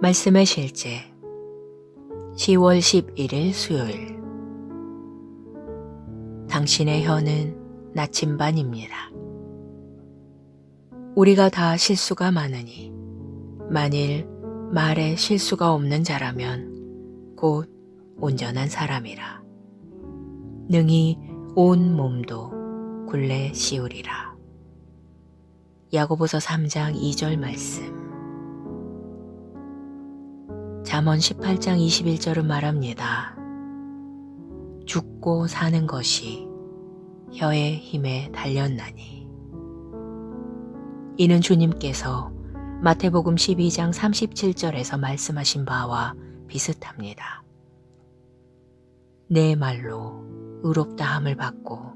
말씀의 실제 10월 11일 수요일. 당신의 혀는 나침반입니다. 우리가 다 실수가 많으니 만일 말에 실수가 없는 자라면 곧 온전한 사람이라. 능히 온 몸도 굴레 씌우리라. 야고보서 3장 2절 말씀. 잠언 18장 21절은 말합니다. 죽고 사는 것이 혀의 힘에 달렸나니. 이는 주님께서 마태복음 12장 37절에서 말씀하신 바와 비슷합니다. 내 말로 의롭다함을 받고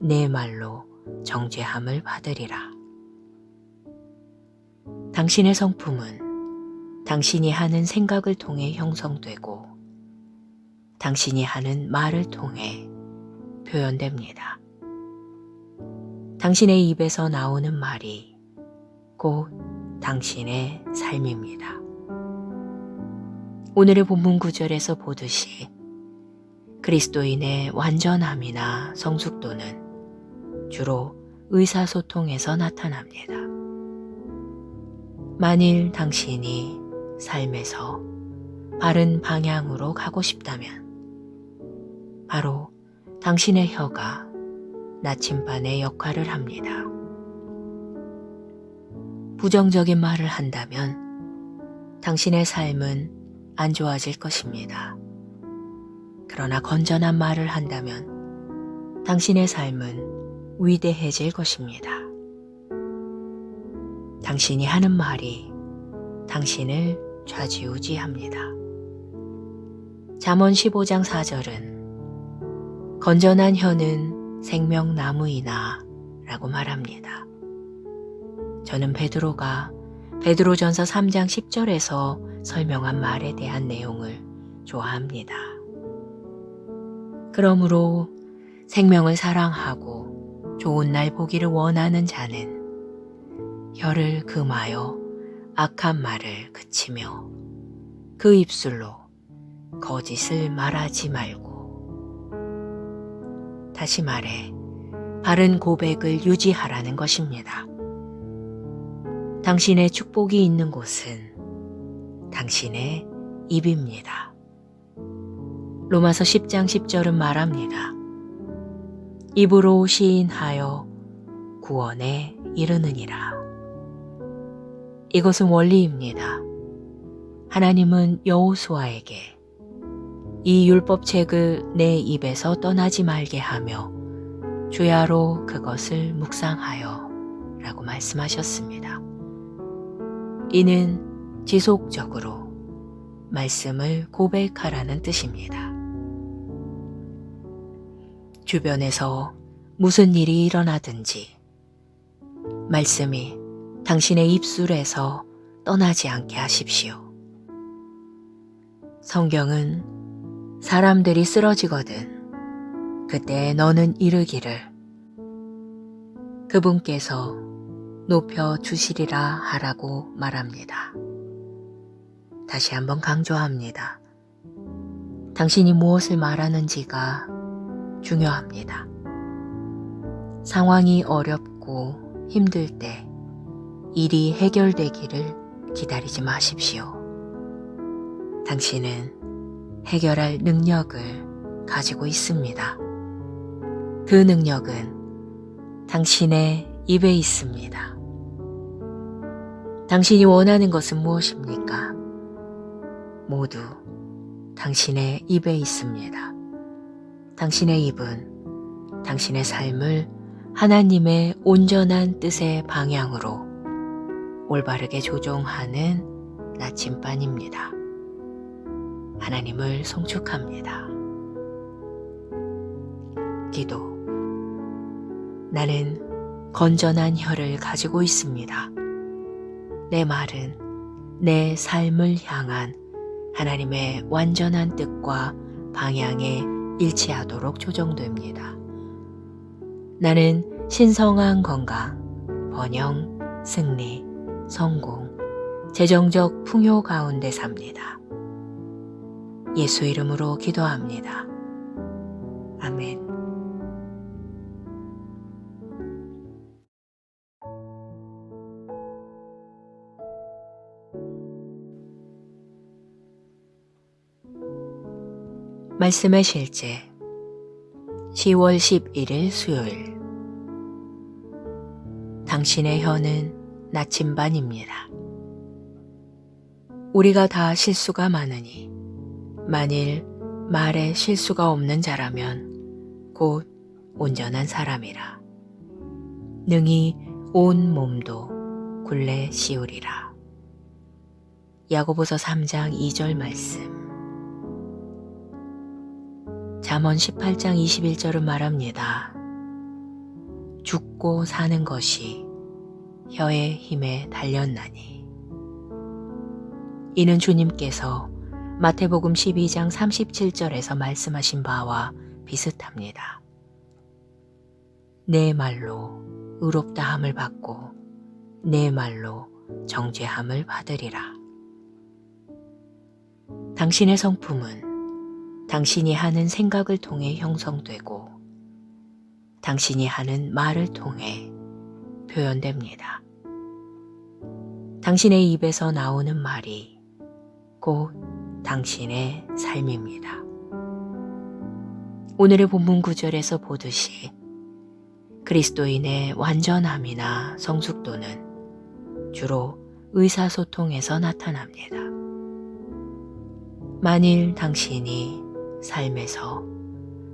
내 말로 정죄함을 받으리라. 당신의 성품은 당신이 하는 생각을 통해 형성되고 당신이 하는 말을 통해 표현됩니다. 당신의 입에서 나오는 말이 곧 당신의 삶입니다. 오늘의 본문 구절에서 보듯이 그리스도인의 완전함이나 성숙도는 주로 의사소통에서 나타납니다. 만일 당신이 삶에서 바른 방향으로 가고 싶다면 바로 당신의 혀가 나침반의 역할을 합니다. 부정적인 말을 한다면 당신의 삶은 안 좋아질 것입니다. 그러나 건전한 말을 한다면 당신의 삶은 위대해질 것입니다. 당신이 하는 말이 당신을 좌지우지합니다. 잠언 15장 4절은 건전한 혀는 생명나무이나 라고 말합니다. 저는 베드로가 베드로전서 3장 10절에서 설명한 말에 대한 내용을 좋아합니다. 그러므로 생명을 사랑하고 좋은 날 보기를 원하는 자는 혀를 금하여 악한 말을 그치며 그 입술로 거짓을 말하지 말고. 다시 말해 바른 고백을 유지하라는 것입니다. 당신의 축복이 있는 곳은 당신의 입입니다. 로마서 10장 10절은 말합니다. 입으로 시인하여 구원에 이르느니라. 이것은 원리입니다. 하나님은 여호수아에게 이 율법책을 내 입에서 떠나지 말게 하며 주야로 그것을 묵상하여 라고 말씀하셨습니다. 이는 지속적으로 말씀을 고백하라는 뜻입니다. 주변에서 무슨 일이 일어나든지 말씀이 당신의 입술에서 떠나지 않게 하십시오. 성경은 사람들이 쓰러지거든 그때 너는 이르기를 그분께서 높여 주시리라 하라고 말합니다. 다시 한번 강조합니다. 당신이 무엇을 말하는지가 중요합니다. 상황이 어렵고 힘들 때 일이 해결되기를 기다리지 마십시오. 당신은 해결할 능력을 가지고 있습니다. 그 능력은 당신의 입에 있습니다. 당신이 원하는 것은 무엇입니까? 모두 당신의 입에 있습니다. 당신의 입은 당신의 삶을 하나님의 온전한 뜻의 방향으로 올바르게 조종하는 나침반입니다. 하나님을 송축합니다. 기도. 나는 건전한 혀를 가지고 있습니다. 내 말은 내 삶을 향한 하나님의 완전한 뜻과 방향에 일치하도록 조정됩니다. 나는 신성한 건강, 번영, 승리, 성공, 재정적 풍요 가운데 삽니다. 예수 이름으로 기도합니다. 아멘. 말씀의 실제 10월 11일 수요일. 당신의 혀는 나침반입니다. 우리가 다 실수가 많으니 만일 말에 실수가 없는 자라면 곧 온전한 사람이라. 능히 온 몸도 굴레 씌우리라. 야고보서 3장 2절 말씀. 잠언 18장 21절은 말합니다. 죽고 사는 것이 혀의 힘에 달렸나니. 이는 주님께서 마태복음 12장 37절에서 말씀하신 바와 비슷합니다. 내 말로 의롭다함을 받고 내 말로 정죄함을 받으리라. 당신의 성품은 당신이 하는 생각을 통해 형성되고 당신이 하는 말을 통해 표현됩니다. 당신의 입에서 나오는 말이 곧 당신의 삶입니다. 오늘의 본문 구절에서 보듯이 그리스도인의 완전함이나 성숙도는 주로 의사소통에서 나타납니다. 만일 당신이 삶에서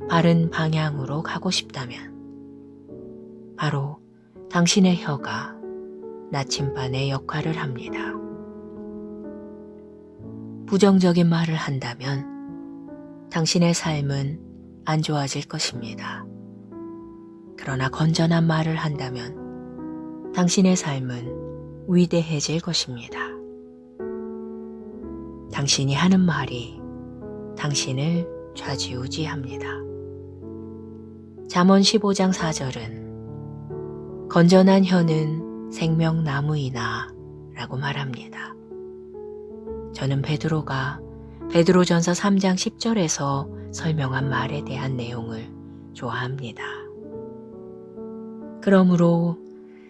바른 방향으로 가고 싶다면 바로 당신의 혀가 나침반의 역할을 합니다. 부정적인 말을 한다면 당신의 삶은 안 좋아질 것입니다. 그러나 건전한 말을 한다면 당신의 삶은 위대해질 것입니다. 당신이 하는 말이 당신을 좌지우지합니다. 잠언 15장 4절은 건전한 혀는 생명나무이나 라고 말합니다. 저는 베드로가 베드로전서 3장 10절에서 설명한 말에 대한 내용을 좋아합니다. 그러므로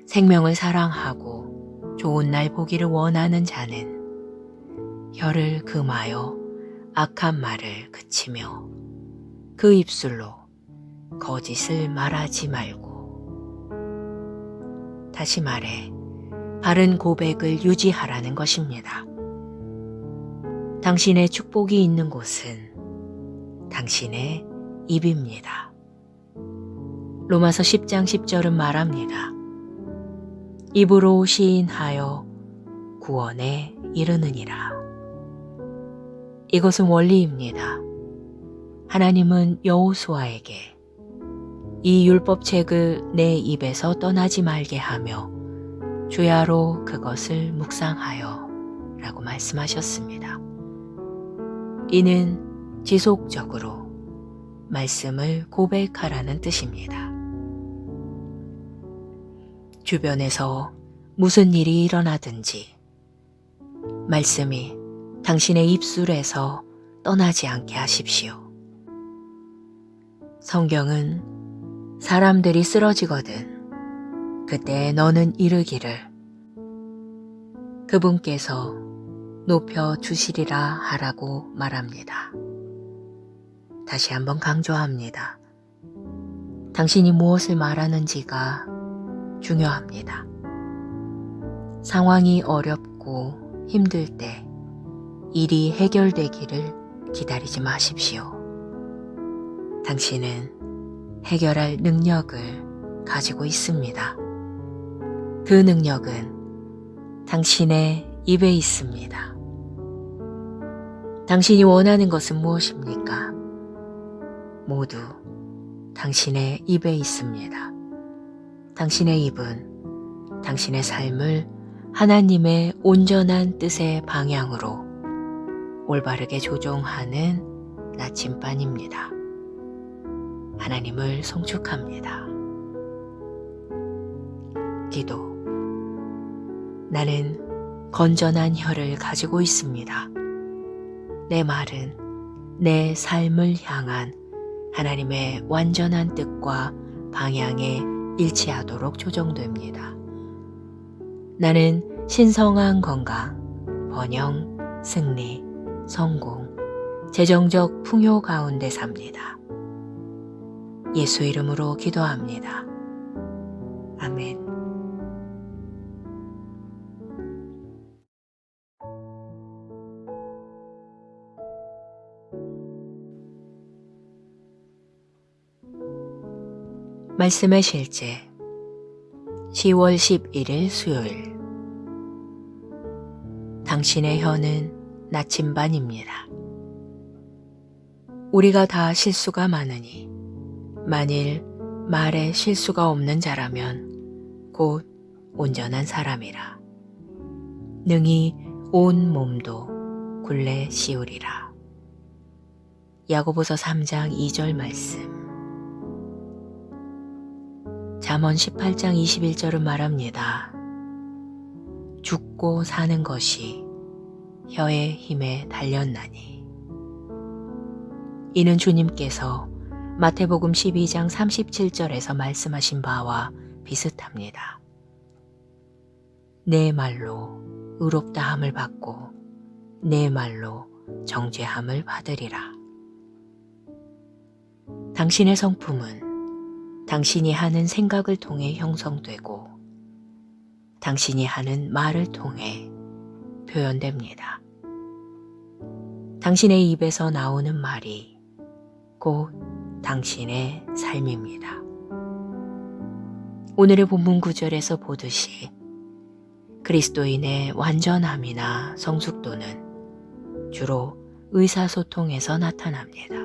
생명을 사랑하고 좋은 날 보기를 원하는 자는 혀를 금하여 악한 말을 그치며 그 입술로 거짓을 말하지 말고. 다시 말해 바른 고백을 유지하라는 것입니다. 당신의 축복이 있는 곳은 당신의 입입니다. 로마서 10장 10절은 말합니다. 입으로 시인하여 구원에 이르느니라. 이것은 원리입니다. 하나님은 여호수아에게 이 율법책을 내 입에서 떠나지 말게 하며 주야로 그것을 묵상하여 라고 말씀하셨습니다. 이는 지속적으로 말씀을 고백하라는 뜻입니다. 주변에서 무슨 일이 일어나든지 말씀이 당신의 입술에서 떠나지 않게 하십시오. 성경은 사람들이 쓰러지거든 그때 너는 이르기를 그분께서 높여 주시리라 하라고 말합니다. 다시 한번 강조합니다. 당신이 무엇을 말하는지가 중요합니다. 상황이 어렵고 힘들 때 일이 해결되기를 기다리지 마십시오. 당신은 해결할 능력을 가지고 있습니다. 그 능력은 당신의 입에 있습니다. 당신이 원하는 것은 무엇입니까? 모두 당신의 입에 있습니다. 당신의 입은 당신의 삶을 하나님의 온전한 뜻의 방향으로 올바르게 조종하는 나침반입니다. 하나님을 송축합니다. 기도. 나는 건전한 혀를 가지고 있습니다. 내 말은 내 삶을 향한 하나님의 완전한 뜻과 방향에 일치하도록 조정됩니다. 나는 신성한 건강, 번영, 승리, 성공, 재정적 풍요 가운데 삽니다. 예수 이름으로 기도합니다. 아멘. 말씀의 실제 10월 11일 수요일. 당신의 혀는 나침반입니다. 우리가 다 실수가 많으니 만일 말에 실수가 없는 자라면 곧 온전한 사람이라. 능히 온 몸도 굴레 씌우리라. 야고보서 3장 2절 말씀. 잠언 18장 21절은 말합니다. 죽고 사는 것이 혀의 힘에 달렸나니. 이는 주님께서 마태복음 12장 37절에서 말씀하신 바와 비슷합니다. 내 말로 의롭다함을 받고 내 말로 정죄함을 받으리라. 당신의 성품은 당신이 하는 생각을 통해 형성되고 당신이 하는 말을 통해 표현됩니다. 당신의 입에서 나오는 말이 곧 당신의 삶입니다. 오늘의 본문 구절에서 보듯이 그리스도인의 완전함이나 성숙도는 주로 의사소통에서 나타납니다.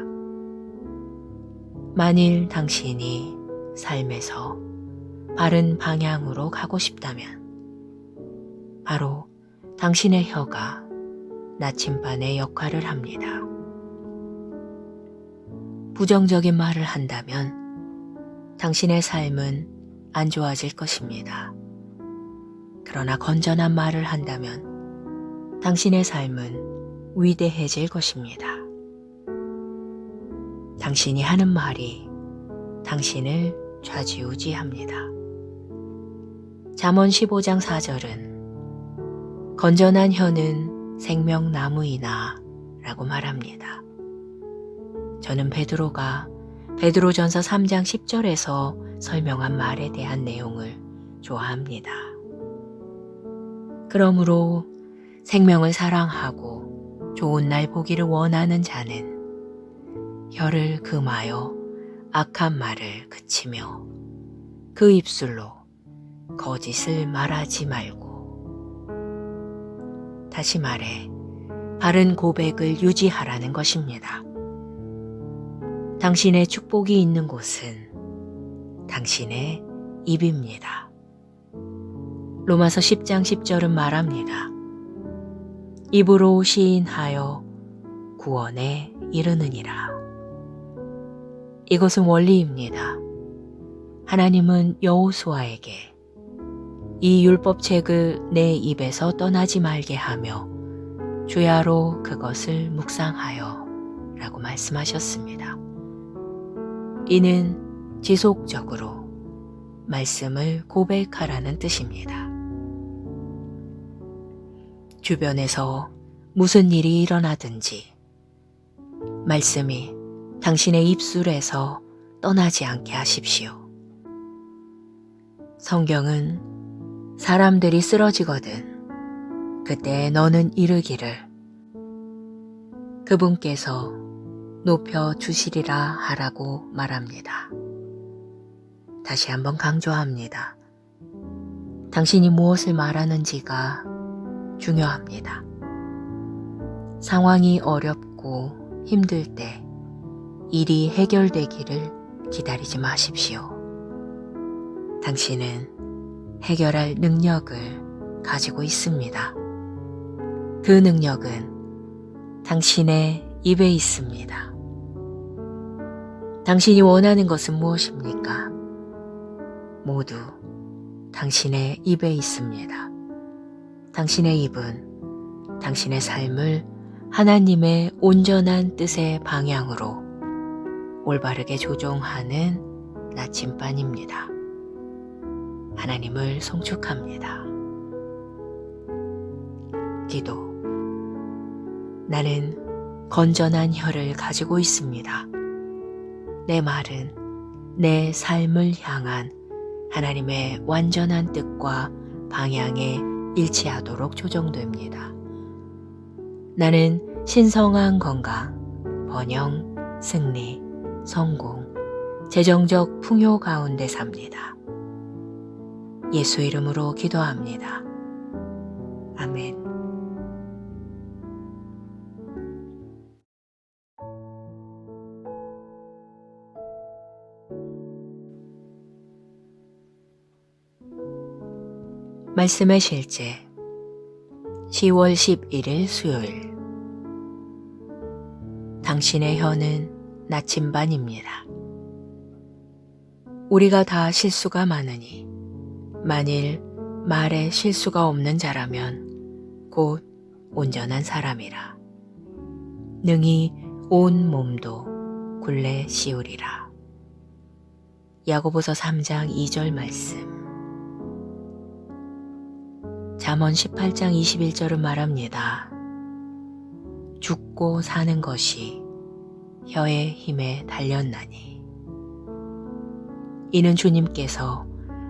만일 당신이 삶에서 바른 방향으로 가고 싶다면 바로 당신의 혀가 나침반의 역할을 합니다. 부정적인 말을 한다면 당신의 삶은 안 좋아질 것입니다. 그러나 건전한 말을 한다면 당신의 삶은 위대해질 것입니다. 당신이 하는 말이 당신을 좌지우지합니다. 잠언 15장 4절은 건전한 혀는 생명나무이나 라고 말합니다. 저는 베드로가 베드로전서 3장 10절에서 설명한 말에 대한 내용을 좋아합니다. 그러므로 생명을 사랑하고 좋은 날 보기를 원하는 자는 혀를 금하여 악한 말을 그치며 그 입술로 거짓을 말하지 말고. 다시 말해 바른 고백을 유지하라는 것입니다. 당신의 축복이 있는 곳은 당신의 입입니다. 로마서 10장 10절은 말합니다. 입으로 시인하여 구원에 이르느니라. 이것은 원리입니다. 하나님은 여호수아에게 이 율법책을 내 입에서 떠나지 말게 하며 주야로 그것을 묵상하여 라고 말씀하셨습니다. 이는 지속적으로 말씀을 고백하라는 뜻입니다. 주변에서 무슨 일이 일어나든지 말씀이 당신의 입술에서 떠나지 않게 하십시오. 성경은 사람들이 쓰러지거든 그때 너는 이르기를 그분께서 높여 주시리라 하라고 말합니다. 다시 한번 강조합니다. 당신이 무엇을 말하는지가 중요합니다. 상황이 어렵고 힘들 때 일이 해결되기를 기다리지 마십시오. 당신은 해결할 능력을 가지고 있습니다. 그 능력은 당신의 입에 있습니다. 당신이 원하는 것은 무엇입니까? 모두 당신의 입에 있습니다. 당신의 입은 당신의 삶을 하나님의 온전한 뜻의 방향으로 올바르게 조종하는 나침반입니다. 하나님을 송축합니다. 기도. 나는 건전한 혀를 가지고 있습니다. 내 말은 내 삶을 향한 하나님의 완전한 뜻과 방향에 일치하도록 조정됩니다. 나는 신성한 건강, 번영, 승리, 성공, 재정적 풍요 가운데 삽니다. 예수 이름으로 기도합니다. 아멘. 말씀의 실제 10월 11일 수요일. 당신의 혀는 나침반입니다. 우리가 다 실수가 많으니 만일 말에 실수가 없는 자라면 곧 온전한 사람이라. 능히 온 몸도 굴레 씌우리라. 야고보서 3장 2절 말씀. 잠언 18장 21절은 말합니다. 죽고 사는 것이 혀의 힘에 달렸나니. 이는 주님께서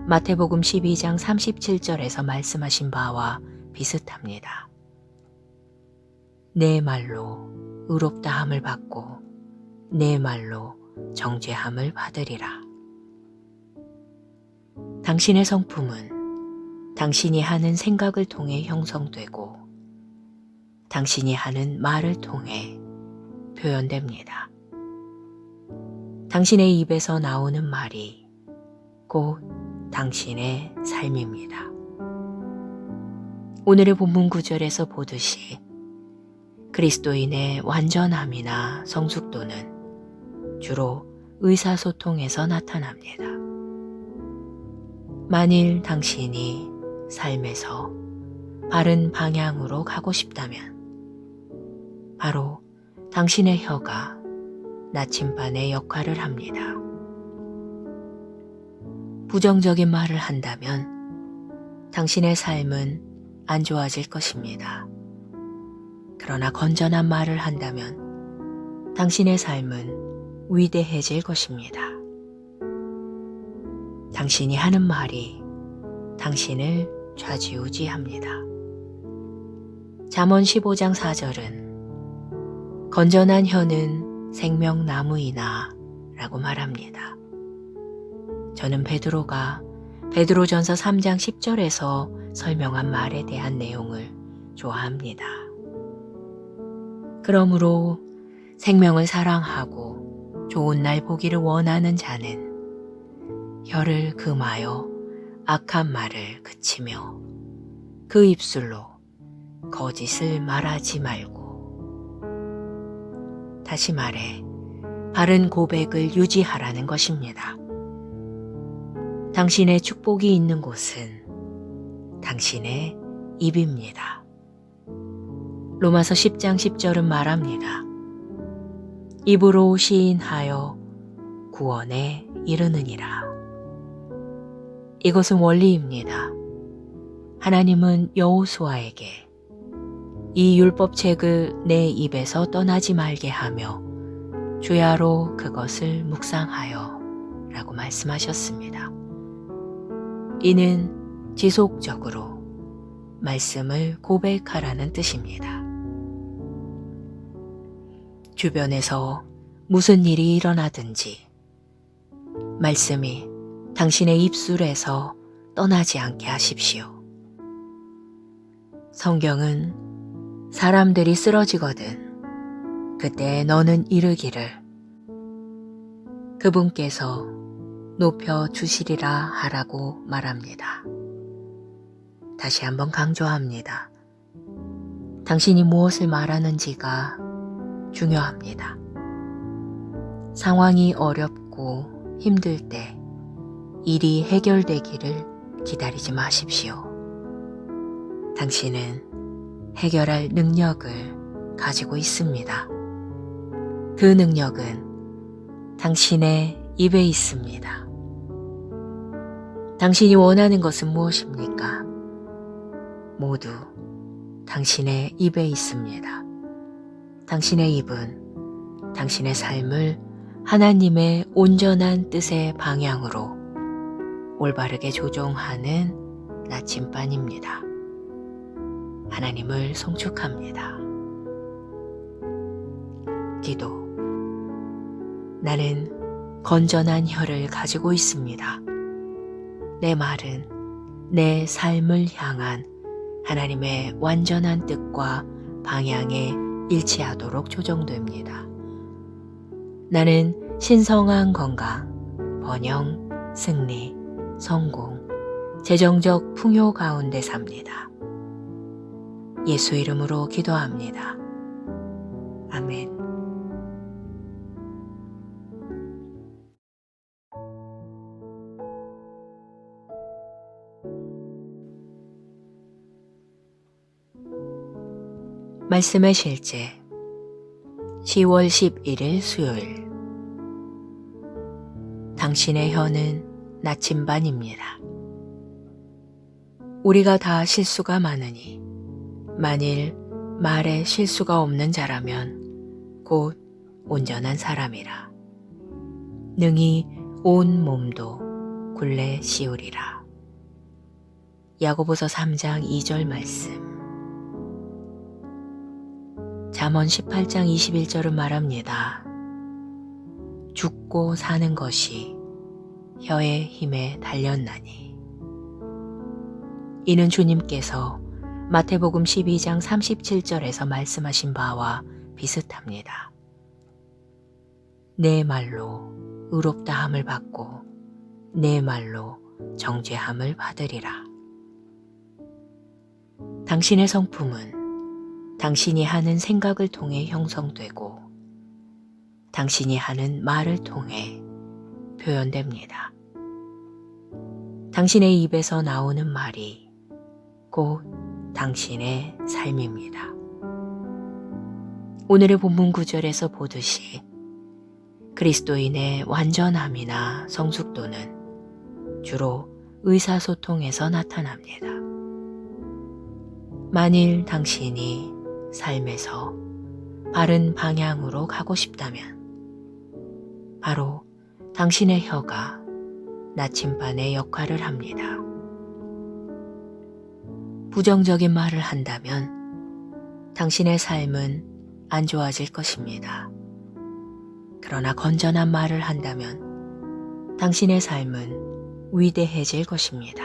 마태복음 12장 37절에서 말씀하신 바와 비슷합니다. 내 말로 의롭다함을 받고 내 말로 정죄함을 받으리라. 당신의 성품은 당신이 하는 생각을 통해 형성되고 당신이 하는 말을 통해 표현됩니다. 당신의 입에서 나오는 말이 곧 당신의 삶입니다. 오늘의 본문 구절에서 보듯이 그리스도인의 완전함이나 성숙도는 주로 의사소통에서 나타납니다. 만일 당신이 삶에서 바른 방향으로 가고 싶다면 바로 당신의 혀가 나침반의 역할을 합니다. 부정적인 말을 한다면 당신의 삶은 안 좋아질 것입니다. 그러나 건전한 말을 한다면 당신의 삶은 위대해질 것입니다. 당신이 하는 말이 당신을 좌지우지합니다. 잠언 15장 4절은 건전한 혀는 생명나무이나 라고 말합니다. 저는 베드로가 베드로전서 3장 10절에서 설명한 말에 대한 내용을 좋아합니다. 그러므로 생명을 사랑하고 좋은 날 보기를 원하는 자는 혀를 금하여 악한 말을 그치며 그 입술로 거짓을 말하지 말고. 다시 말해 바른 고백을 유지하라는 것입니다. 당신의 축복이 있는 곳은 당신의 입입니다. 로마서 10장 10절은 말합니다. 입으로 시인하여 구원에 이르느니라. 이것은 원리입니다. 하나님은 여호수아에게 이 율법책을 내 입에서 떠나지 말게 하며 주야로 그것을 묵상하여 라고 말씀하셨습니다. 이는 지속적으로 말씀을 고백하라는 뜻입니다. 주변에서 무슨 일이 일어나든지 말씀이 당신의 입술에서 떠나지 않게 하십시오. 성경은 사람들이 쓰러지거든 그때 너는 이르기를 그분께서 높여주시리라 하라고 말합니다. 다시 한번 강조합니다. 당신이 무엇을 말하는지가 중요합니다. 상황이 어렵고 힘들 때 일이 해결되기를 기다리지 마십시오. 당신은 해결할 능력을 가지고 있습니다. 그 능력은 당신의 입에 있습니다. 당신이 원하는 것은 무엇입니까? 모두 당신의 입에 있습니다. 당신의 입은 당신의 삶을 하나님의 온전한 뜻의 방향으로 올바르게 조종하는 나침반입니다. 하나님을 송축합니다. 기도. 나는 건전한 혀를 가지고 있습니다. 내 말은 내 삶을 향한 하나님의 완전한 뜻과 방향에 일치하도록 조정됩니다. 나는 신성한 건강, 번영, 승리, 성공, 재정적 풍요 가운데 삽니다. 예수 이름으로 기도합니다. 아멘. 말씀의 실제 10월 11일 수요일. 당신의 혀는 나침반입니다. 우리가 다 실수가 많으니 만일 말에 실수가 없는 자라면 곧 온전한 사람이라. 능히 온 몸도 굴레 씌우리라. 야고보서 3장 2절 말씀. 잠언 18장 21절은 말합니다. 죽고 사는 것이 혀의 힘에 달렸나니. 이는 주님께서 마태복음 12장 37절에서 말씀하신 바와 비슷합니다. 내 말로 의롭다함을 받고 내 말로 정죄함을 받으리라. 당신의 성품은 당신이 하는 생각을 통해 형성되고 당신이 하는 말을 통해 표현됩니다. 당신의 입에서 나오는 말이 곧 당신의 삶입니다. 오늘의 본문 구절에서 보듯이 그리스도인의 완전함이나 성숙도는 주로 의사소통에서 나타납니다. 만일 당신이 삶에서 바른 방향으로 가고 싶다면 바로 당신의 혀가 나침반의 역할을 합니다. 부정적인 말을 한다면 당신의 삶은 안 좋아질 것입니다. 그러나 건전한 말을 한다면 당신의 삶은 위대해질 것입니다.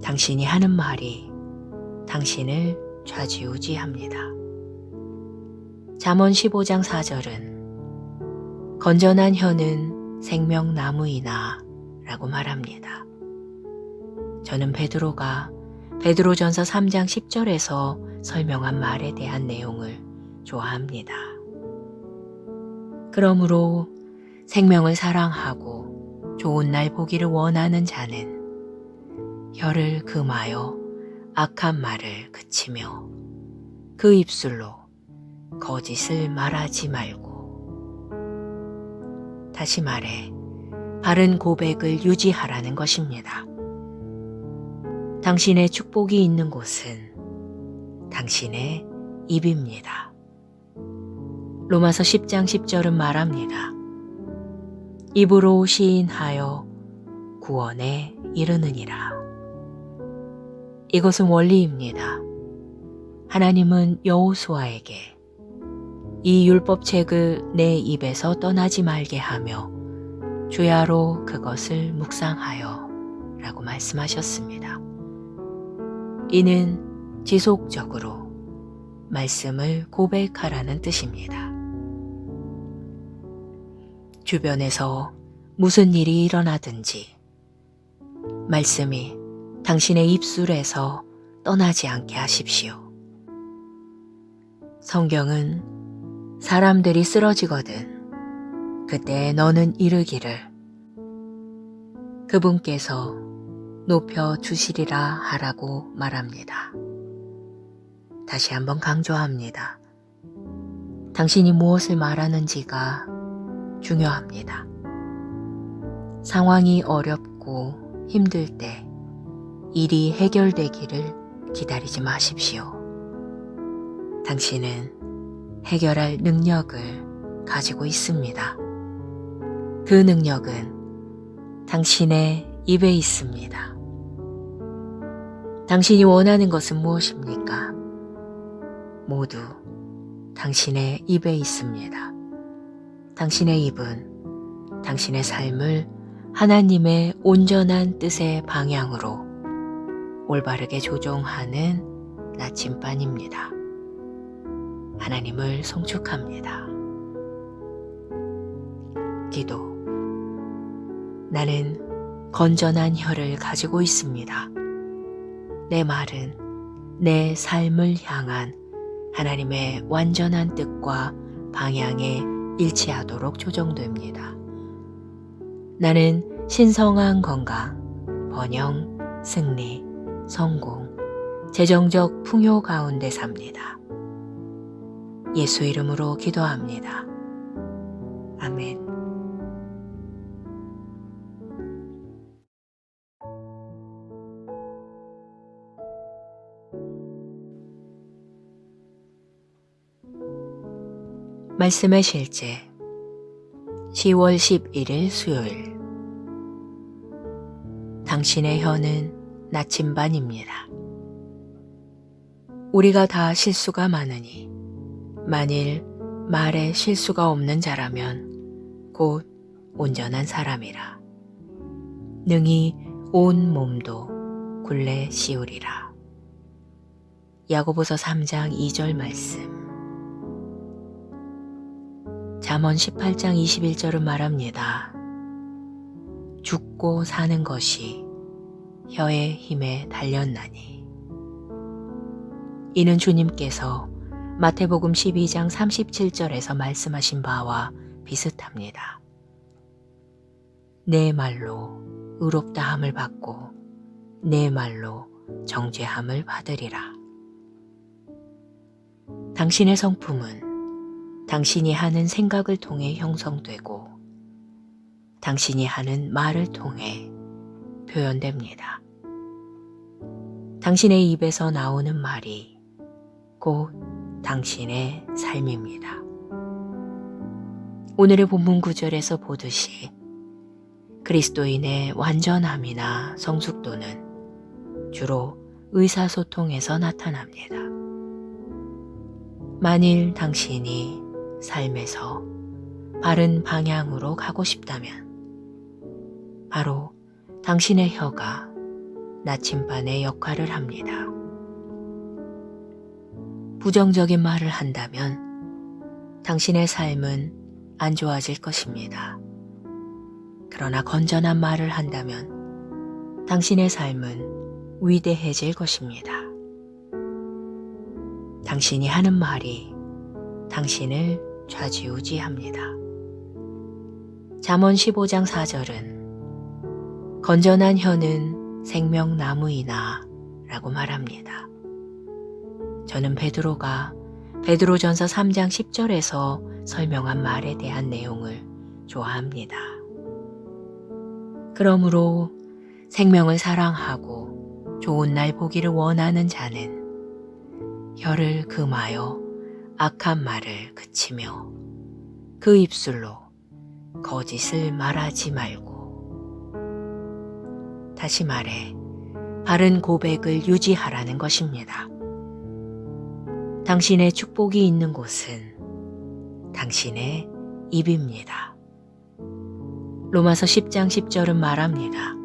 당신이 하는 말이 당신을 좌지우지합니다. 잠언 15장 4절은 건전한 혀는 생명나무이나 라고 말합니다. 저는 베드로가 베드로전서 3장 10절에서 설명한 말에 대한 내용을 좋아합니다. 그러므로 생명을 사랑하고 좋은 날 보기를 원하는 자는 혀를 금하여 악한 말을 그치며 그 입술로 거짓을 말하지 말고. 다시 말해 바른 고백을 유지하라는 것입니다. 당신의 축복이 있는 곳은 당신의 입입니다. 로마서 10장 10절은 말합니다. 입으로 시인하여 구원에 이르느니라. 이것은 원리입니다. 하나님은 여호수아에게 이 율법책을 내 입에서 떠나지 말게 하며 주야로 그것을 묵상하여 라고 말씀하셨습니다. 이는 지속적으로 말씀을 고백하라는 뜻입니다. 주변에서 무슨 일이 일어나든지 말씀이 당신의 입술에서 떠나지 않게 하십시오. 성경은 사람들이 쓰러지거든 그때 너는 이르기를 그분께서 높여 주시리라 하라고 말합니다. 다시 한번 강조합니다. 당신이 무엇을 말하는지가 중요합니다. 상황이 어렵고 힘들 때 일이 해결되기를 기다리지 마십시오. 당신은 해결할 능력을 가지고 있습니다. 그 능력은 당신의 입에 있습니다. 당신이 원하는 것은 무엇입니까? 모두 당신의 입에 있습니다. 당신의 입은 당신의 삶을 하나님의 온전한 뜻의 방향으로 올바르게 조종하는 나침반입니다. 하나님을 송축합니다. 기도. 나는 건전한 혀를 가지고 있습니다. 내 말은 내 삶을 향한 하나님의 완전한 뜻과 방향에 일치하도록 조정됩니다. 나는 신성한 건강, 번영, 승리, 성공, 재정적 풍요 가운데 삽니다. 예수 이름으로 기도합니다. 아멘. 말씀의 실제 10월 11일 수요일. 당신의 혀는 나침반입니다. 우리가 다 실수가 많으니 만일 말에 실수가 없는 자라면 곧 온전한 사람이라. 능히 온 몸도 굴레 씌우리라. 야고보서 3장 2절 말씀. 잠언 18장 21절은 말합니다. 죽고 사는 것이 혀의 힘에 달렸나니. 이는 주님께서 마태복음 12장 37절에서 말씀하신 바와 비슷합니다. 내 말로 의롭다함을 받고 내 말로 정죄함을 받으리라. 당신의 성품은 당신이 하는 생각을 통해 형성되고 당신이 하는 말을 통해 표현됩니다. 당신의 입에서 나오는 말이 곧 당신의 삶입니다. 오늘의 본문 구절에서 보듯이 그리스도인의 완전함이나 성숙도는 주로 의사소통에서 나타납니다. 만일 당신이 삶에서 바른 방향으로 가고 싶다면 바로 당신의 혀가 나침반의 역할을 합니다. 부정적인 말을 한다면 당신의 삶은 안 좋아질 것입니다. 그러나 건전한 말을 한다면 당신의 삶은 위대해질 것입니다. 당신이 하는 말이 당신을 좌지우지합니다. 잠언 15장 4절은 건전한 혀는 생명나무이나 라고 말합니다. 저는 베드로가 베드로전서 3장 10절에서 설명한 말에 대한 내용을 좋아합니다. 그러므로 생명을 사랑하고 좋은 날 보기를 원하는 자는 혀를 금하여 악한 말을 그치며 그 입술로 거짓을 말하지 말고. 다시 말해 바른 고백을 유지하라는 것입니다. 당신의 축복이 있는 곳은 당신의 입입니다. 로마서 10장 10절은 말합니다.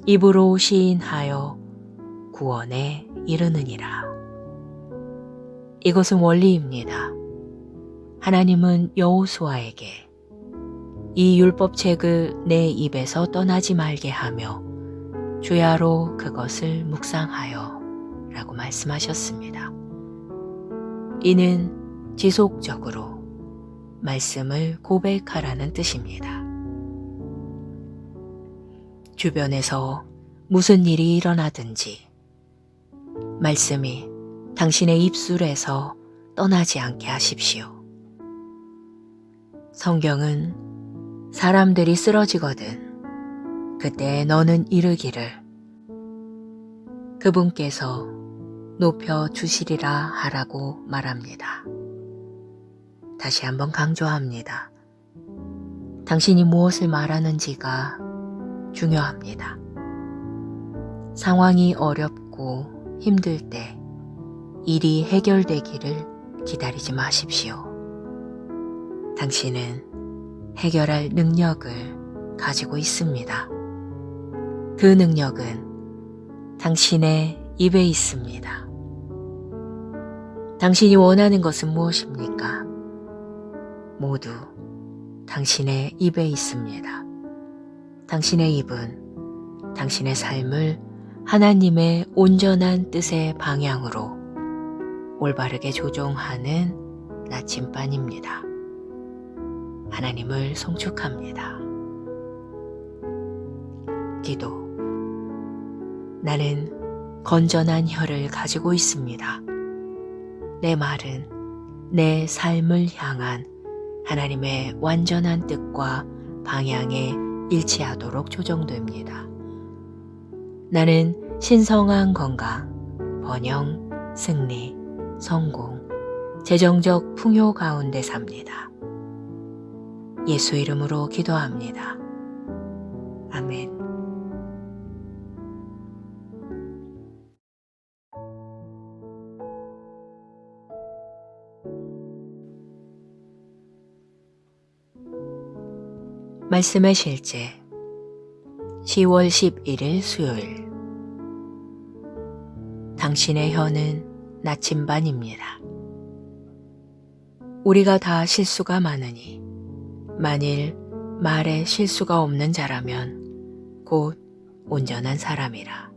입으로 시인하여 구원에 이르느니라. 이것은 원리입니다. 하나님은 여호수아에게 이 율법책을 내 입에서 떠나지 말게 하며 주야로 그것을 묵상하여 라고 말씀하셨습니다. 이는 지속적으로 말씀을 고백하라는 뜻입니다. 주변에서 무슨 일이 일어나든지 말씀이 당신의 입술에서 떠나지 않게 하십시오. 성경은 사람들이 쓰러지거든 그때 너는 이르기를 그분께서 높여 주시리라 하라고 말합니다. 다시 한번 강조합니다. 당신이 무엇을 말하는지가 중요합니다. 상황이 어렵고 힘들 때 일이 해결되기를 기다리지 마십시오. 당신은 해결할 능력을 가지고 있습니다. 그 능력은 당신의 입에 있습니다. 당신이 원하는 것은 무엇입니까? 모두 당신의 입에 있습니다. 당신의 입은 당신의 삶을 하나님의 온전한 뜻의 방향으로 올바르게 조종하는 나침반입니다. 하나님을 송축합니다. 기도. 나는 건전한 혀를 가지고 있습니다. 내 말은 내 삶을 향한 하나님의 완전한 뜻과 방향에 일치하도록 조정됩니다. 나는 신성한 건강, 번영, 승리, 성공, 재정적 풍요 가운데 삽니다. 예수 이름으로 기도합니다. 아멘. 말씀의 실제 10월 11일 수요일. 당신의 혀는 나침반입니다. 우리가 다 실수가 많으니 만일 말에 실수가 없는 자라면 곧 온전한 사람이라.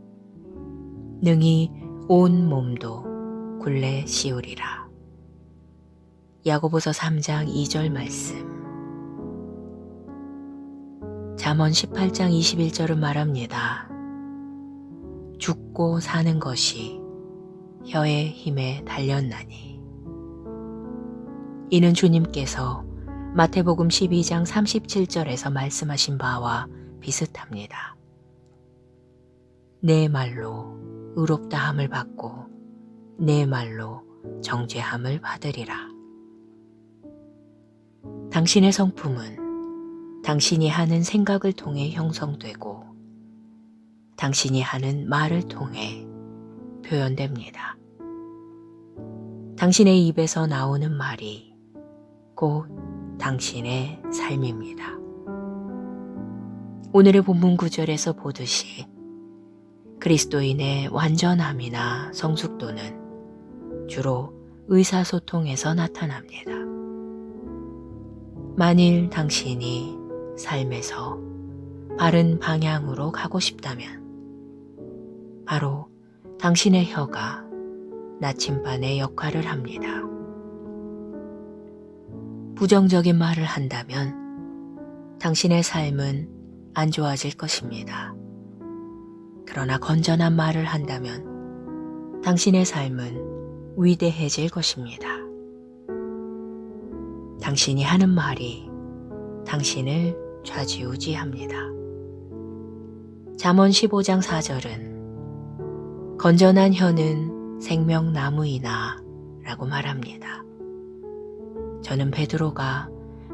능히 온 몸도 굴레 씌우리라. 야고보서 3장 2절 말씀. 잠언 18장 21절은 말합니다. 죽고 사는 것이 혀의 힘에 달렸나니. 이는 주님께서 마태복음 12장 37절에서 말씀하신 바와 비슷합니다. 내 말로 의롭다함을 받고 내 말로 정죄함을 받으리라. 당신의 성품은 당신이 하는 생각을 통해 형성되고 당신이 하는 말을 통해 표현됩니다. 당신의 입에서 나오는 말이 곧 당신의 삶입니다. 오늘의 본문 구절에서 보듯이 그리스도인의 완전함이나 성숙도는 주로 의사소통에서 나타납니다. 만일 당신이 삶에서 바른 방향으로 가고 싶다면 바로 당신의 혀가 나침반의 역할을 합니다. 부정적인 말을 한다면 당신의 삶은 안 좋아질 것입니다. 그러나 건전한 말을 한다면 당신의 삶은 위대해질 것입니다. 당신이 하는 말이 당신을 좌지우지합니다. 잠언 15장 4절은 건전한 혀는 생명나무이나 라고 말합니다. 저는 베드로가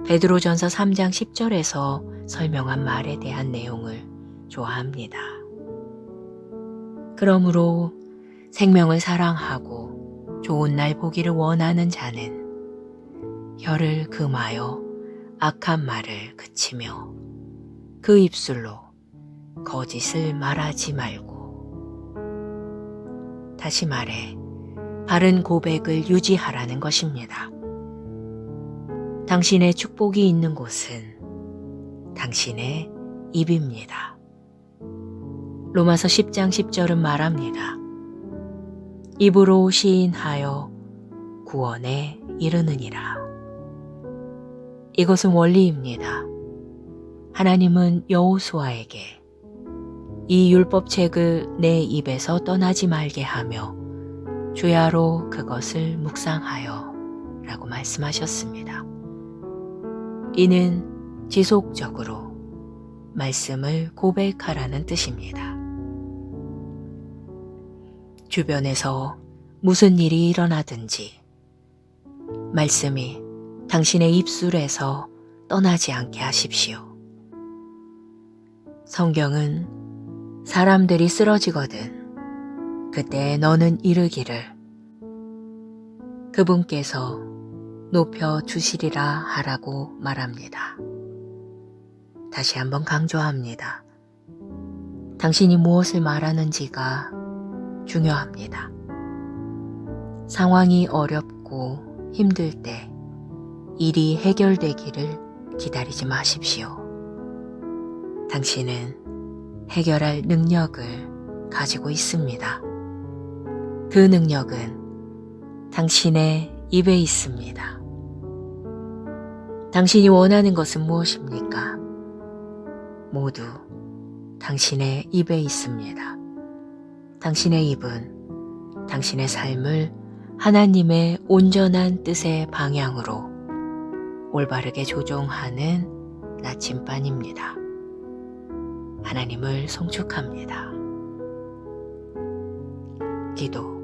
베드로전서 3장 10절에서 설명한 말에 대한 내용을 좋아합니다. 그러므로 생명을 사랑하고 좋은 날 보기를 원하는 자는 혀를 금하여 악한 말을 그치며 그 입술로 거짓을 말하지 말고. 다시 말해 바른 고백을 유지하라는 것입니다. 당신의 축복이 있는 곳은 당신의 입입니다. 로마서 10장 10절은 말합니다. 입으로 시인하여 구원에 이르느니라. 이것은 원리입니다. 하나님은 여호수아에게 이 율법책을 내 입에서 떠나지 말게 하며 주야로 그것을 묵상하여 라고 말씀하셨습니다. 이는 지속적으로 말씀을 고백하라는 뜻입니다. 주변에서 무슨 일이 일어나든지 말씀이 당신의 입술에서 떠나지 않게 하십시오. 성경은 사람들이 쓰러지거든 그때 너는 이르기를 그분께서 높여 주시리라 하라고 말합니다. 다시 한번 강조합니다. 당신이 무엇을 말하는지가 중요합니다. 상황이 어렵고 힘들 때 일이 해결되기를 기다리지 마십시오. 당신은 해결할 능력을 가지고 있습니다. 그 능력은 당신의 입에 있습니다. 당신이 원하는 것은 무엇입니까? 모두 당신의 입에 있습니다. 당신의 입은 당신의 삶을 하나님의 온전한 뜻의 방향으로 올바르게 조종하는 나침반입니다. 하나님을 송축합니다. 기도.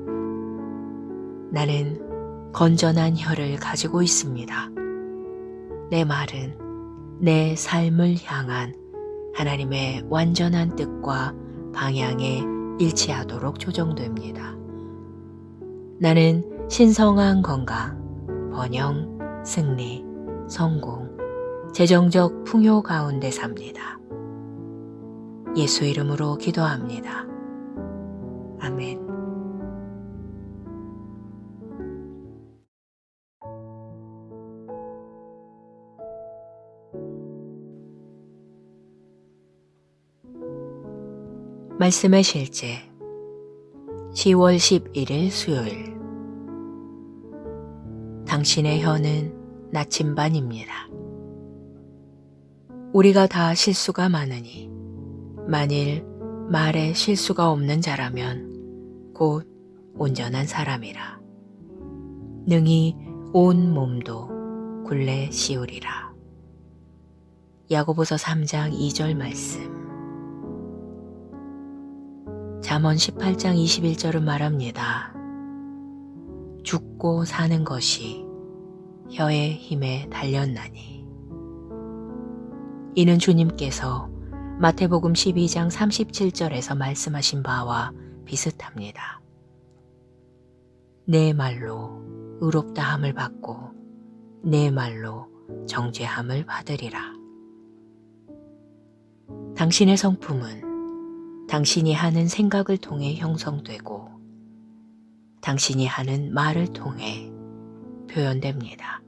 나는 건전한 혀를 가지고 있습니다. 내 말은 내 삶을 향한 하나님의 완전한 뜻과 방향에 일치하도록 조정됩니다. 나는 신성한 건강, 번영, 승리, 성공, 재정적 풍요 가운데 삽니다. 예수 이름으로 기도합니다. 아멘. 말씀의 실제 10월 11일 수요일. 당신의 혀는 나침반입니다. 우리가 다 실수가 많으니 만일 말에 실수가 없는 자라면 곧 온전한 사람이라. 능히 온 몸도 굴레 씌우리라. 야고보서 3장 2절 말씀. 잠언 18장 21절은 말합니다. 죽고 사는 것이 혀의 힘에 달렸나니. 이는 주님께서 마태복음 12장 37절에서 말씀하신 바와 비슷합니다. 내 말로 의롭다함을 받고 내 말로 정죄함을 받으리라. 당신의 성품은 당신이 하는 생각을 통해 형성되고 당신이 하는 말을 통해 표현됩니다.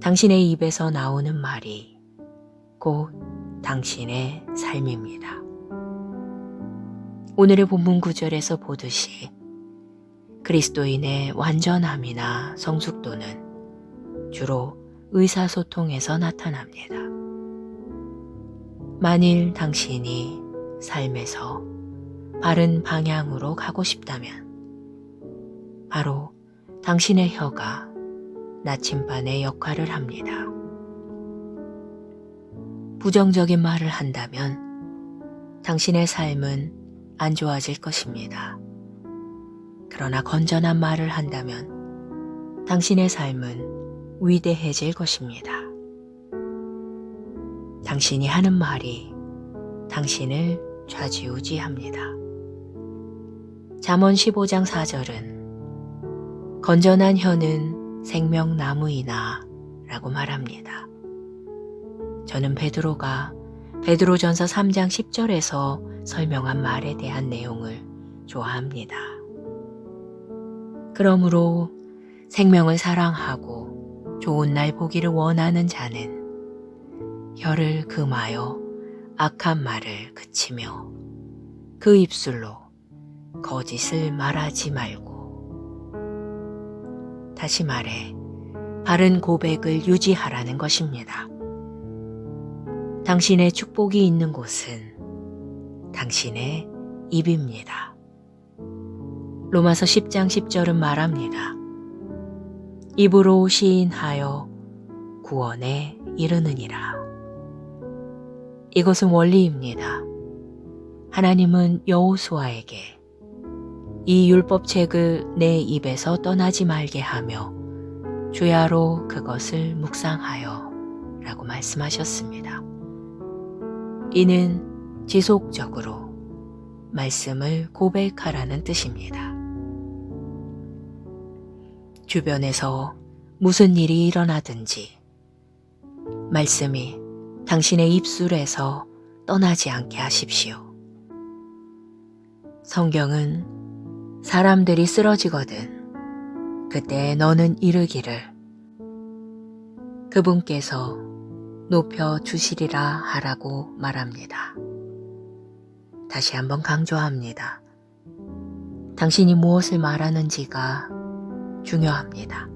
당신의 입에서 나오는 말이 곧 당신의 삶입니다. 오늘의 본문 구절에서 보듯이 그리스도인의 완전함이나 성숙도는 주로 의사소통에서 나타납니다. 만일 당신이 삶에서 바른 방향으로 가고 싶다면 바로 당신의 혀가 나침반의 역할을 합니다. 부정적인 말을 한다면 당신의 삶은 안 좋아질 것입니다. 그러나 건전한 말을 한다면 당신의 삶은 위대해질 것입니다. 당신이 하는 말이 당신을 좌지우지합니다. 잠언 15장 4절은 건전한 혀는 생명나무이나 라고 말합니다. 저는 베드로가 베드로전서 3장 10절에서 설명한 말에 대한 내용을 좋아합니다. 그러므로 생명을 사랑하고 좋은 날 보기를 원하는 자는 혀를 금하여 악한 말을 그치며 그 입술로 거짓을 말하지 말고. 다시 말해 바른 고백을 유지하라는 것입니다. 당신의 축복이 있는 곳은 당신의 입입니다. 로마서 10장 10절은 말합니다. 입으로 시인하여 구원에 이르느니라. 이것은 원리입니다. 하나님은 여호수아에게 이 율법책을 내 입에서 떠나지 말게 하며 주야로 그것을 묵상하여 라고 말씀하셨습니다. 이는 지속적으로 말씀을 고백하라는 뜻입니다. 주변에서 무슨 일이 일어나든지 말씀이 당신의 입술에서 떠나지 않게 하십시오. 성경은 사람들이 쓰러지거든 그때 너는 이르기를 그분께서 높여 주시리라 하라고 말합니다. 다시 한번 강조합니다. 당신이 무엇을 말하는지가 중요합니다.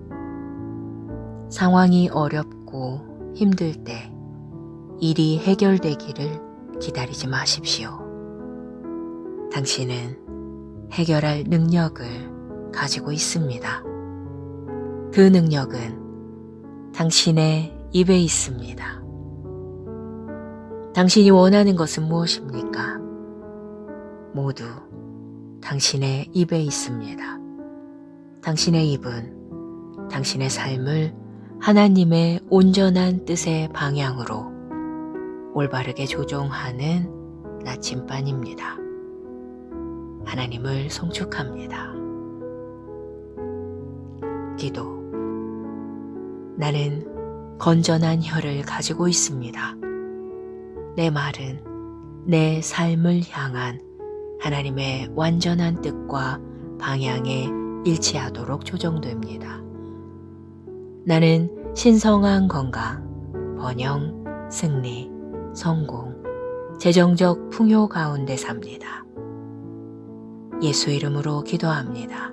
상황이 어렵고 힘들 때 일이 해결되기를 기다리지 마십시오. 당신은 해결할 능력을 가지고 있습니다. 그 능력은 당신의 입에 있습니다. 당신이 원하는 것은 무엇입니까? 모두 당신의 입에 있습니다. 당신의 입은 당신의 삶을 하나님의 온전한 뜻의 방향으로 올바르게 조종하는 나침반입니다. 하나님을 송축합니다. 기도. 나는 건전한 혀를 가지고 있습니다. 내 말은 내 삶을 향한 하나님의 완전한 뜻과 방향에 일치하도록 조정됩니다. 나는 신성한 건강, 번영, 승리, 성공, 재정적 풍요 가운데 삽니다. 예수 이름으로 기도합니다.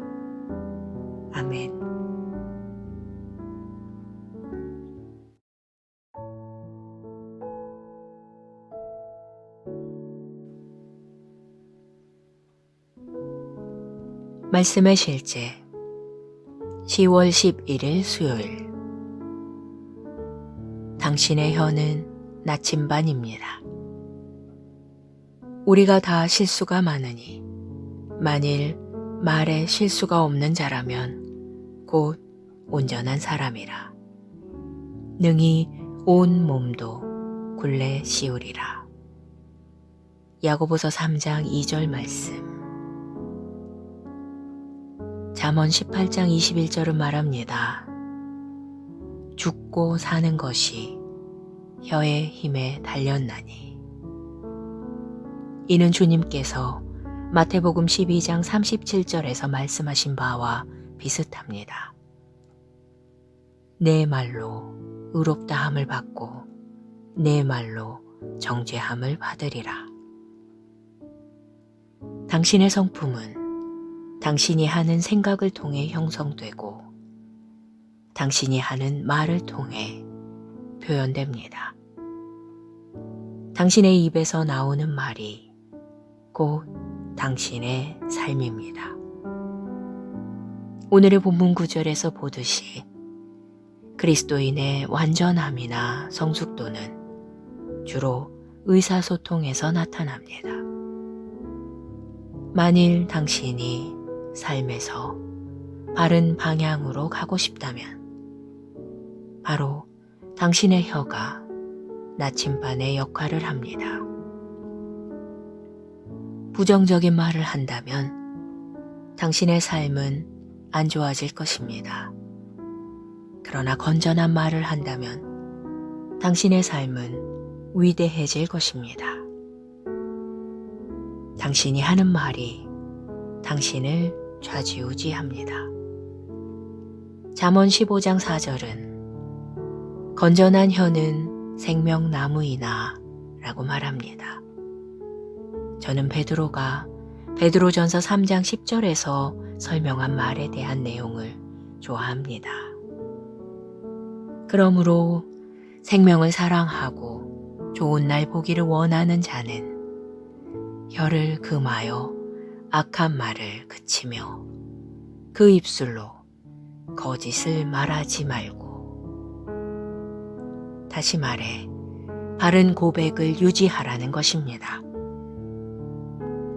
아멘. 말씀의 실제 10월 11일 수요일. 당신의 혀는 나침반입니다. 우리가 다 실수가 많으니 만일 말에 실수가 없는 자라면 곧 온전한 사람이라. 능히 온 몸도 굴레 씌우리라. 야고보서 3장 2절 말씀. 잠언 18장 21절은 말합니다. 죽고 사는 것이 혀의 힘에 달렸나니. 이는 주님께서 마태복음 12장 37절에서 말씀하신 바와 비슷합니다. 내 말로 의롭다함을 받고 내 말로 정죄함을 받으리라. 당신의 성품은 당신이 하는 생각을 통해 형성되고 당신이 하는 말을 통해 표현됩니다. 당신의 입에서 나오는 말이 곧 당신의 삶입니다. 오늘의 본문 구절에서 보듯이 그리스도인의 완전함이나 성숙도는 주로 의사소통에서 나타납니다. 만일 당신이 삶에서 바른 방향으로 가고 싶다면 바로 당신의 혀가 나침반의 역할을 합니다. 부정적인 말을 한다면 당신의 삶은 안 좋아질 것입니다. 그러나 건전한 말을 한다면 당신의 삶은 위대해질 것입니다. 당신이 하는 말이 당신을 좌지우지합니다. 잠언 15장 4절은 건전한 혀는 생명나무이나 라고 말합니다. 저는 베드로가 베드로전서 3장 10절에서 설명한 말에 대한 내용을 좋아합니다. 그러므로 생명을 사랑하고 좋은 날 보기를 원하는 자는 혀를 금하여 악한 말을 그치며 그 입술로 거짓을 말하지 말고. 다시 말해 바른 고백을 유지하라는 것입니다.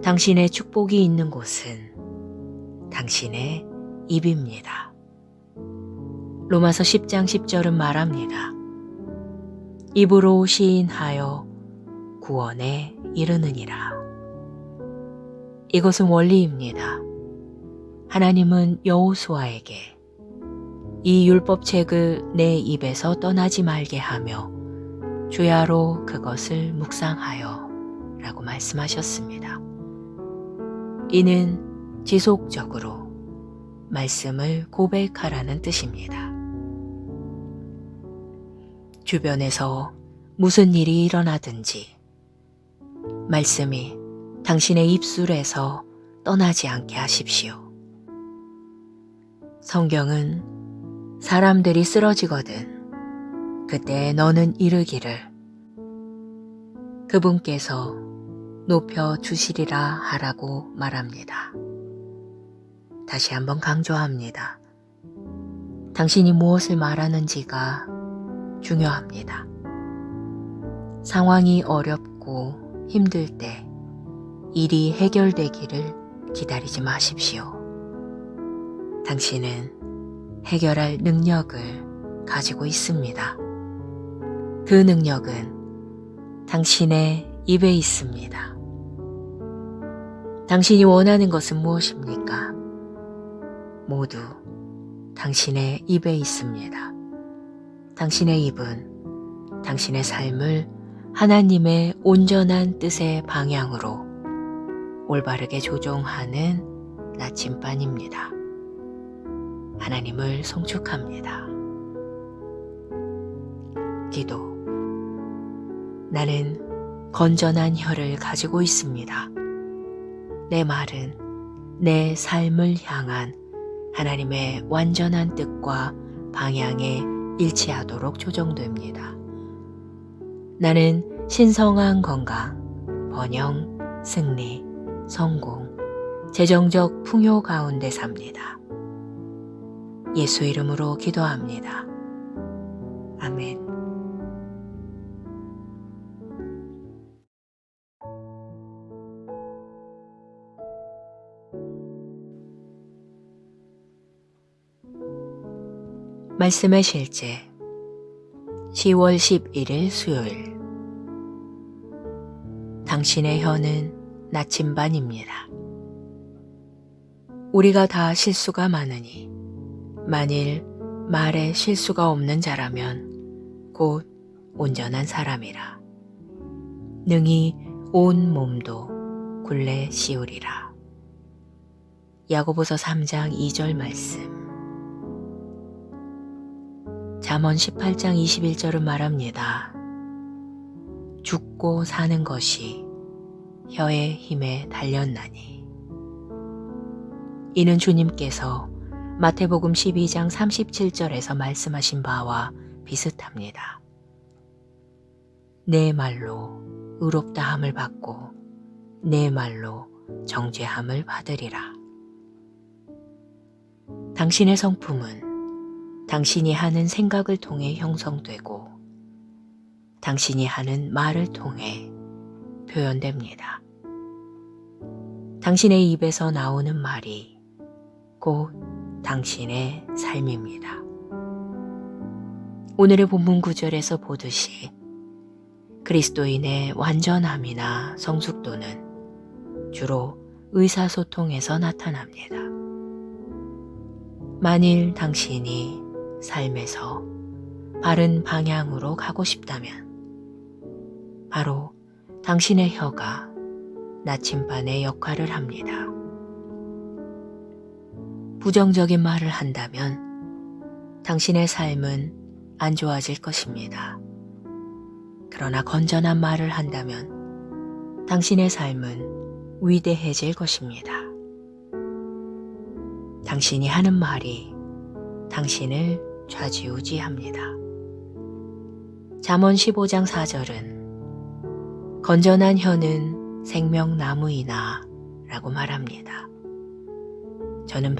당신의 축복이 있는 곳은 당신의 입입니다. 로마서 10장 10절은 말합니다. 입으로 시인하여 구원에 이르느니라. 이것은 원리입니다. 하나님은 여호수아에게 이 율법책을 내 입에서 떠나지 말게 하며 주야로 그것을 묵상하여 라고 말씀하셨습니다. 이는 지속적으로 말씀을 고백하라는 뜻입니다. 주변에서 무슨 일이 일어나든지 말씀이 당신의 입술에서 떠나지 않게 하십시오. 성경은 사람들이 쓰러지거든 그때 너는 이르기를 그분께서 높여 주시리라 하라고 말합니다. 다시 한번 강조합니다. 당신이 무엇을 말하는지가 중요합니다. 상황이 어렵고 힘들 때 일이 해결되기를 기다리지 마십시오. 당신은 해결할 능력을 가지고 있습니다. 그 능력은 당신의 입에 있습니다. 당신이 원하는 것은 무엇입니까? 모두 당신의 입에 있습니다. 당신의 입은 당신의 삶을 하나님의 온전한 뜻의 방향으로 올바르게 조종하는 나침반입니다. 하나님을 송축합니다. 기도. 나는 건전한 혀를 가지고 있습니다. 내 말은 내 삶을 향한 하나님의 완전한 뜻과 방향에 일치하도록 조정됩니다. 나는 신성한 건강, 번영, 승리, 성공, 재정적 풍요 가운데 삽니다. 예수 이름으로 기도합니다. 아멘. 말씀의 실제 10월 11일 수요일. 당신의 혀는 나침반입니다. 우리가 다 실수가 많으니 만일 말에 실수가 없는 자라면 곧 온전한 사람이라. 능히 온 몸도 굴레 씌우리라. 야고보서 3장 2절 말씀. 잠언 18장 21절은 말합니다. 죽고 사는 것이 혀의 힘에 달렸나니. 이는 주님께서 마태복음 12장 37절에서 말씀하신 바와 비슷합니다. 내 말로 의롭다함을 받고 내 말로 정죄함을 받으리라. 당신의 성품은 당신이 하는 생각을 통해 형성되고 당신이 하는 말을 통해 표현됩니다. 당신의 입에서 나오는 말이 곧 당신의 삶입니다. 오늘의 본문 구절에서 보듯이 그리스도인의 완전함이나 성숙도는 주로 의사소통에서 나타납니다. 만일 당신이 삶에서 바른 방향으로 가고 싶다면 바로 당신의 혀가 나침반의 역할을 합니다. 부정적인 말을 한다면 당신의 삶은 안 좋아질 것입니다. 그러나 건전한 말을 한다면 당신의 삶은 위대해질 것입니다. 당신이 하는 말이 당신을 좌지우지합니다. 잠언 15장 4절은 건전한 혀는 생명나무이나 라고 말합니다. 저는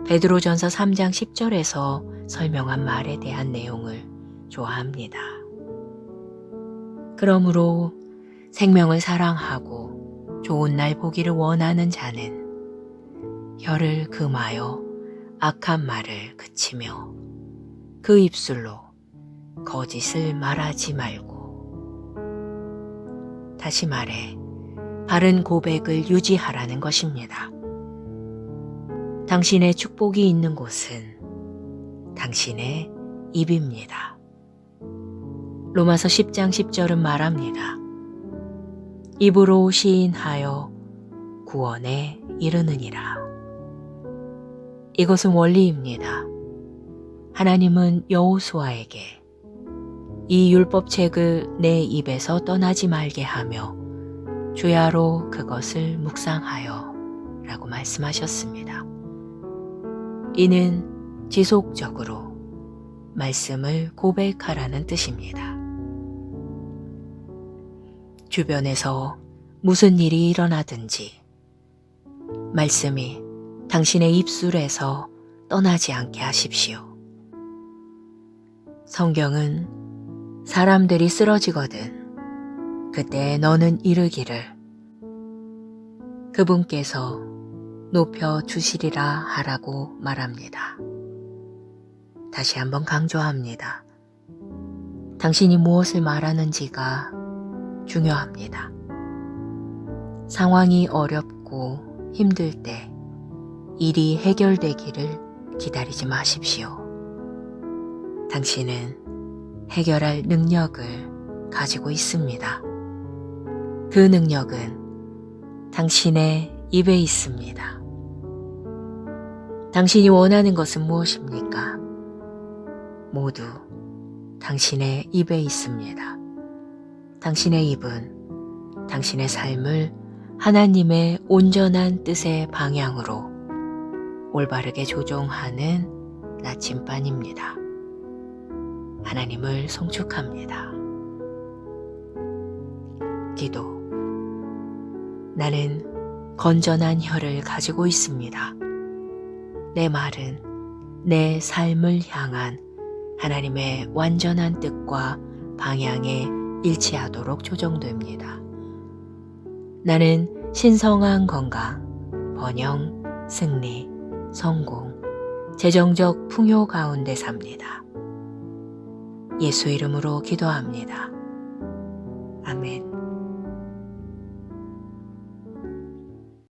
베드로전서 3장 10절에서 설명한 말에 대한 내용을 좋아합니다. 그러므로 생명을 사랑하고 좋은 날 보기를 원하는 자는 혀를 금하여 악한 말을 그치며 그 입술로 거짓을 말하지 말고, 다시 말해 바른 고백을 유지하라는 것입니다. 당신의 축복이 있는 곳은 당신의 입입니다. 로마서 10장 10절은 말합니다. 입으로 시인하여 구원에 이르느니라. 이것은 원리입니다. 하나님은 여호수아에게 이 율법책을 내 입에서 떠나지 말게 하며 주야로 그것을 묵상하여 라고 말씀하셨습니다. 이는 지속적으로 말씀을 고백하라는 뜻입니다. 주변에서 무슨 일이 일어나든지 말씀이 당신의 입술에서 떠나지 않게 하십시오. 성경은 사람들이 쓰러지거든 그때 너는 이르기를 그분께서 높여 주시리라 하라고 말합니다. 다시 한번 강조합니다. 당신이 무엇을 말하는지가 중요합니다. 상황이 어렵고 힘들 때 일이 해결되기를 기다리지 마십시오. 당신은 해결할 능력을 가지고 있습니다. 그 능력은 당신의 입에 있습니다. 당신이 원하는 것은 무엇입니까? 모두 당신의 입에 있습니다. 당신의 입은 당신의 삶을 하나님의 온전한 뜻의 방향으로 올바르게 조종하는 나침반입니다. 하나님을 송축합니다. 기도. 나는 건전한 혀를 가지고 있습니다. 내 말은 내 삶을 향한 하나님의 완전한 뜻과 방향에 일치하도록 조정됩니다. 나는 신성한 건강, 번영, 승리, 성공, 재정적 풍요 가운데 삽니다. 예수 이름으로 기도합니다. 아멘.